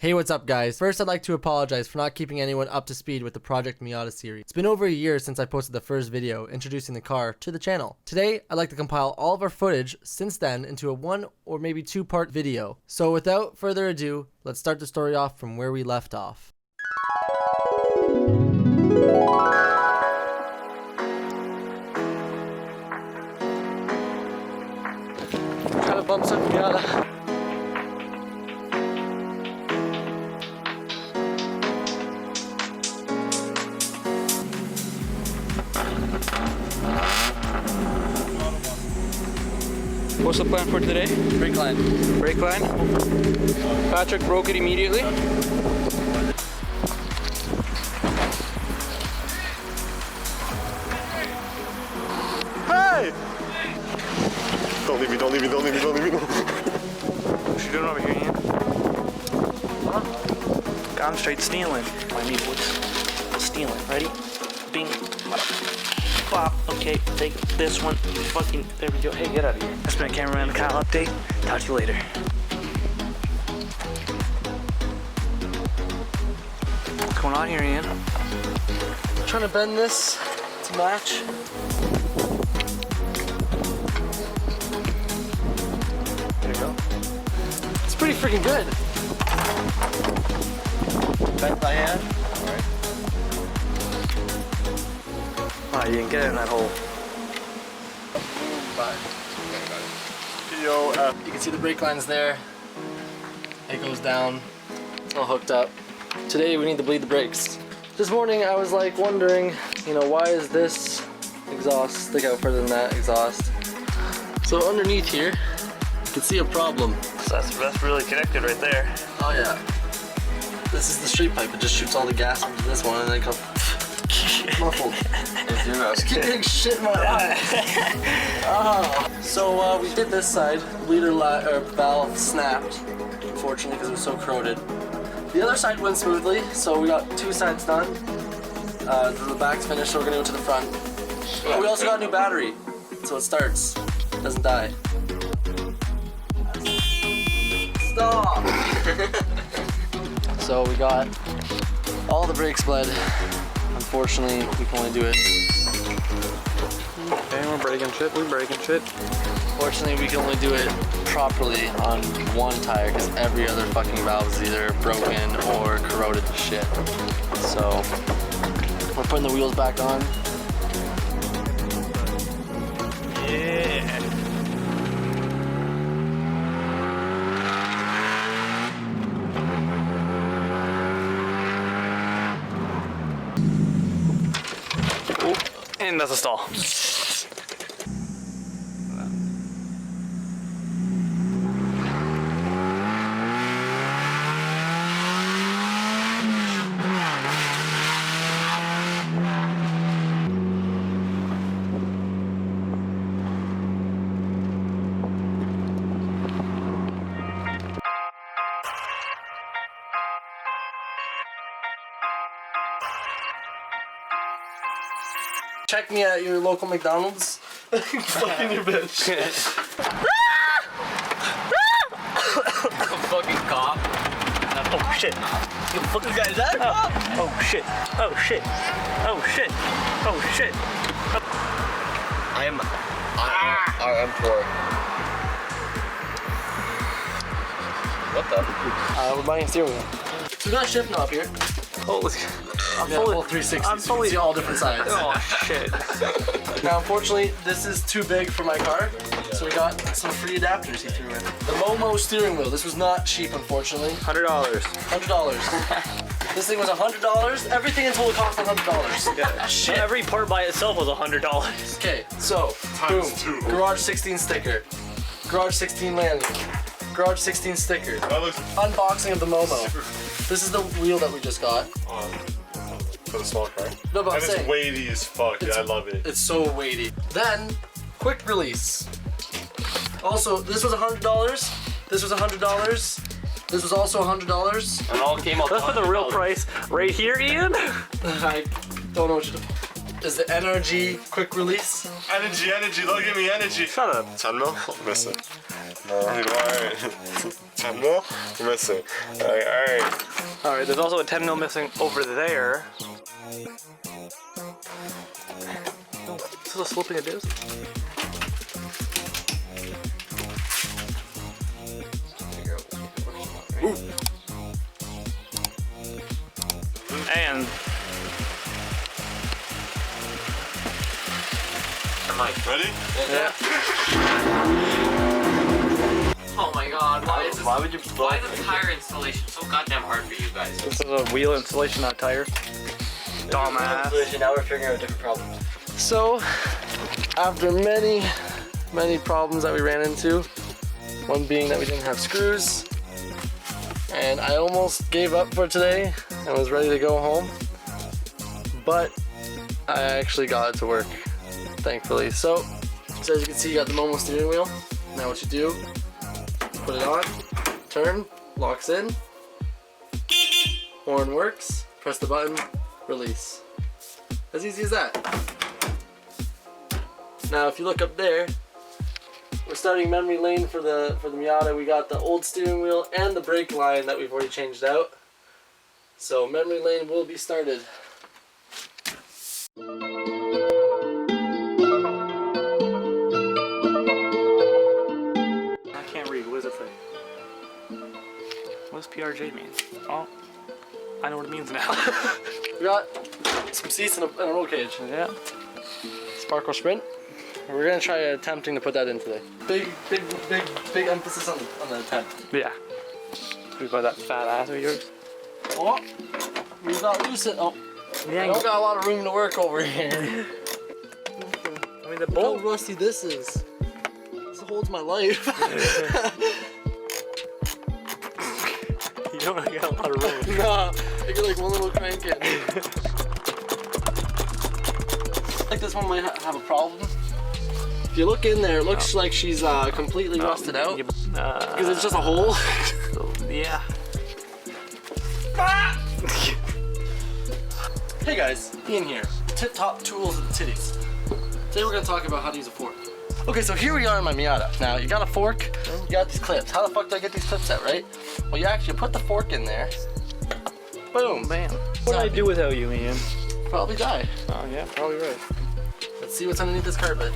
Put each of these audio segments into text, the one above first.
Hey, what's up guys? First, I'd like to apologize for not keeping anyone up to speed with the Project Miata series. It's been over a year since I posted the first video introducing the car to the channel. Today, I'd like to compile all of our footage since then into a 1 or maybe 2-part video. So without further ado, let's start the story off from where we left off. Trying to bump some Miata. What's the plan for today? Brake line. Brake line. Patrick broke it immediately. Hey! Don't leave me, don't leave me, don't leave me, don't leave me. What you doing over here, Ian? Huh? Gone straight stealing. My new boys. Stealing. Ready? Bing. Bop. Okay, take this one. Fucking, there we go. Hey, get out of here. That's been a cameraman Kyle update. Talk to you later. What's going on here, Ian? Trying to bend this to match. There you go. It's pretty freaking good. Bent by hand? Oh, you didn't get it in that hole. You can see the brake lines there. It goes down. It's all hooked up. Today we need to bleed the brakes. This morning I was like wondering, you know, why is this exhaust stick out further than that exhaust? So underneath here, you can see a problem. So that's really connected right there. Oh yeah. This is the street pipe. It just shoots all the gas into this one and then it comes muffled. Just keep getting shit in my eye. Oh. So we did this side. Bleeder valve snapped, unfortunately, because it was so corroded. The other side went smoothly, so we got 2 sides done. The back's finished, so we're gonna go to the front. But we also got a new battery, so it starts. It doesn't die. Stop! So we got all the brakes bled. Unfortunately, we can only do it. Okay, we're breaking shit. We're breaking shit. Fortunately, we can only do it properly on one tire because every other fucking valve is either broken or corroded to shit. So we're putting the wheels back on. Yeah. And that's a stall. Check me at your local McDonald's. Fucking your bitch. Fucking cop. Oh shit. You fucking guys that cop? Oh shit. Oh shit. Oh shit. Oh shit. I'm poor. What the? We're buying a steering wheel. So we got a shift knob here. Holy. I'm fully 360. I'm So you can see all different sides. Oh shit. Now, unfortunately, this is too big for my car, so we got some free adapters he threw in. The Momo steering wheel. This was not cheap, unfortunately. $100. $100. This thing was $100. Everything in total cost $100. Yeah. Shit. Every part by itself was $100. Okay, so boom. Garage 16 sticker. Garage 16 landing. Garage 16 sticker. Unboxing of the Momo. This is the wheel that we just got. For the small car. No, but I'm And saying, it's weighty as fuck. Yeah, I love it. it's so weighty. Then, quick release. Also, this was $100. This was $100. This was also $100. And all came out. Let's put the real price right here, Ian. I don't know what you're doing. Is the NRG quick release? Energy, don't give me energy. Shut up. 10 mil? Missing. No, alright. 10 mil? Missing. Alright. Alright, there's also a 10 mil missing over there. Is this a slipping a disc? And Ready? yeah. Oh my god, why is Why would you why is the tire installation so goddamn hard for you guys? This is a wheel installation, not tire. Dumbass. Now we're figuring out different problems. So, after many problems that we ran into, one being that we didn't have screws, and I almost gave up for today and was ready to go home, but I actually got it to work, thankfully. So as you can see, you got the Momo steering wheel. Now what you do, put it on, turn, locks in, horn works, press the button, release. As easy as that. Now if you look up there, we're starting memory lane for the Miata. We got the old steering wheel and the brake line that we've already changed out. So memory lane will be started. I can't read. What does it say? What does PRJ mean? Oh, I know what it means now. We got some seats and a roll cage. Yeah. Sparkle Sprint. And we're gonna try attempting to put that in today. Big emphasis on the attempt. Yeah. We got that fat ass of yours. Oh, we got loose it. Oh, we Yeah. don't got a lot of room to work over here. I mean, the Look bolt. how rusty this is. This holds my life. You don't really got a lot of room. Nah, I get like one little crank in. Like this one might have a problem. If you look in there, it looks like she's completely rusted out. Because it's just a hole. Yeah. Hey guys, Ian here. Tip top tools and titties. Today we're gonna talk about how to use a fork. Okay, so here we are in my Miata. Now you got a fork, you got these clips. How the fuck do I get these clips out, right? Well, you actually put the fork in there. Boom. Bam. What do I do without you, Ian? Probably die. Oh yeah, probably right. Let's see what's underneath this carpet.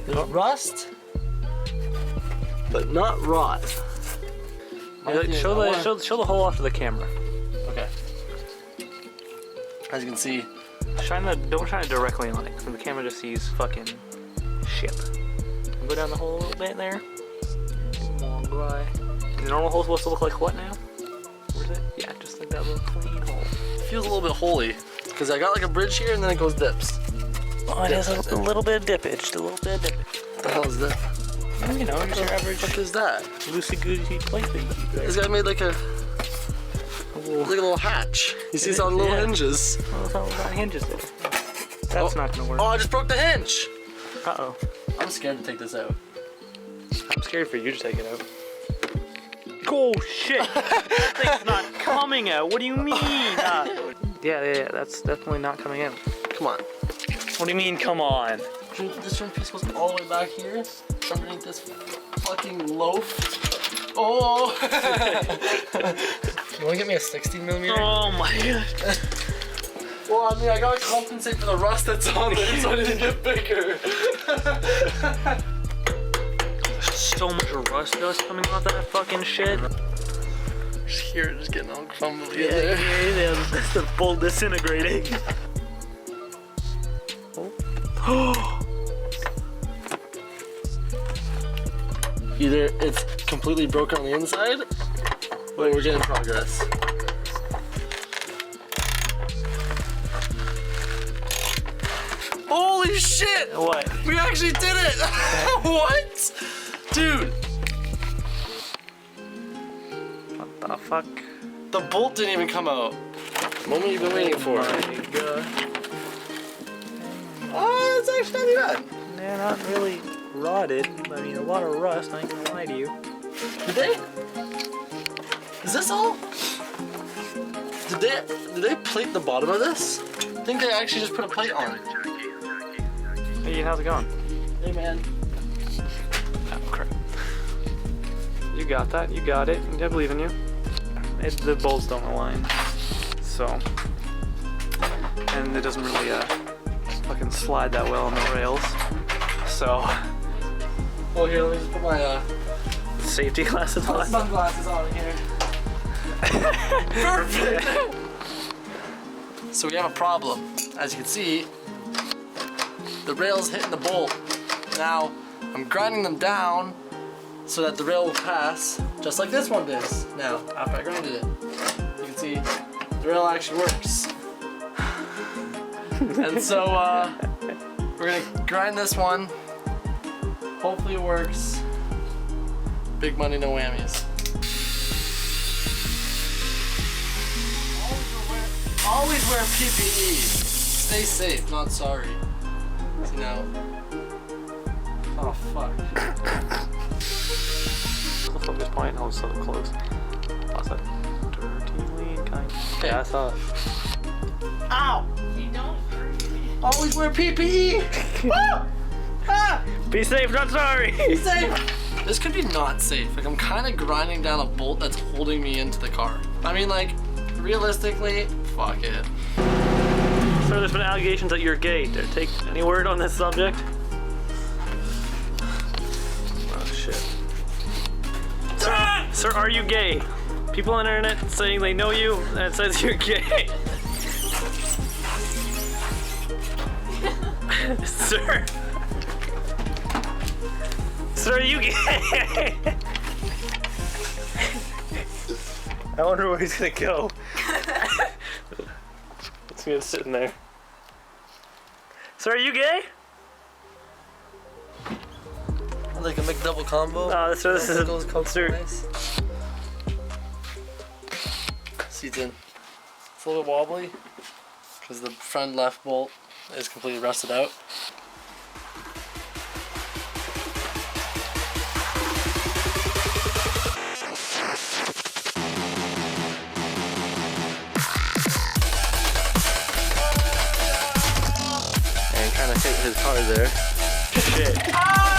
There's rust, but not rot. Show the hole off to the camera. Okay. As you can see, Don't shine it directly on it, so the camera just sees fucking shit. Go down the hole a little bit there. Long dry. The normal hole's supposed to look like what now? Where's it? Yeah, just like that little clean hole. it feels a little bit holy because I got like a bridge here and then it goes dips. Oh, it has a little bit of dippage. What What the hell is that? You know, just your average What is that? loosey-goosey plate that you keep there. This guy made like a little hatch. You see some little Yeah. hinges. Oh, it's all got hinges there. That's not gonna work. Oh, I just broke the hinge. Uh-oh. I'm scared to take this out. I'm scared for you to take it out. Oh, shit! That thing's not coming out. What do you mean? Yeah, that's definitely not coming out. Come on. What do you mean, come on? This trim piece goes all the way back here, underneath this fucking loaf. Oh! You wanna get me a 16mm? Oh my god. Well, I mean, I gotta compensate for the rust that's on there so it didn't get bigger. There's so much rust dust coming off that fucking shit. Just hear it just getting all crumbly in Yeah, there. that's the bolt disintegrating. Either it's completely broken on the inside, or we're getting progress. Holy shit! What? We actually did it! What? Dude, What the fuck? the bolt didn't even come out. Moment you've been waiting for. My god. Oh, it's actually not too bad. They're not really rotted. I mean, a lot of rust, I ain't gonna lie to you. Did they? Is this all? Did they plate the bottom of this? I think they actually just put a plate on it. Hey, Ian, how's it going? Hey man. Oh, crap. You got that. You got it. I believe in you. the bolts don't align. So, and it doesn't really fucking slide that well on the rails. So, Well, here, let me just put my safety glasses on. sunglasses on here. Perfect! So we have a problem. As you can see, the rail's hitting the bolt. Now, I'm grinding them down so that the rail will pass, just like this one does now, after I grinded it. You can see the rail actually works. And so, we're gonna grind this one. Hopefully it works. Big money, no whammies. Always wear PPE. Stay safe, not sorry. See now. Oh fuck. The focus point, oh, so close. Lost that dirty lean kind. Yeah, I saw it. Ow! You don't hurt me. Always wear PPE! Ah! Ah! Be safe, not sorry! Be safe! This could be not safe. Like, I'm kind of grinding down a bolt that's holding me into the car. I mean, like, realistically, fuck it. Sir, there's been allegations that you're gay. Dare take any word on this subject? Oh shit. Sir, are you gay? People on the internet saying they know you and it says you're gay. Sir. Sir, are you gay? I wonder where he's gonna go. It's gonna sit in there. Sir, are you gay? Like a McDouble combo. No, sir, this is sir. Nice. Seats in. It's a little bit wobbly because the front left bolt is completely rusted out. And kind of hit his car there. Shit. Ow!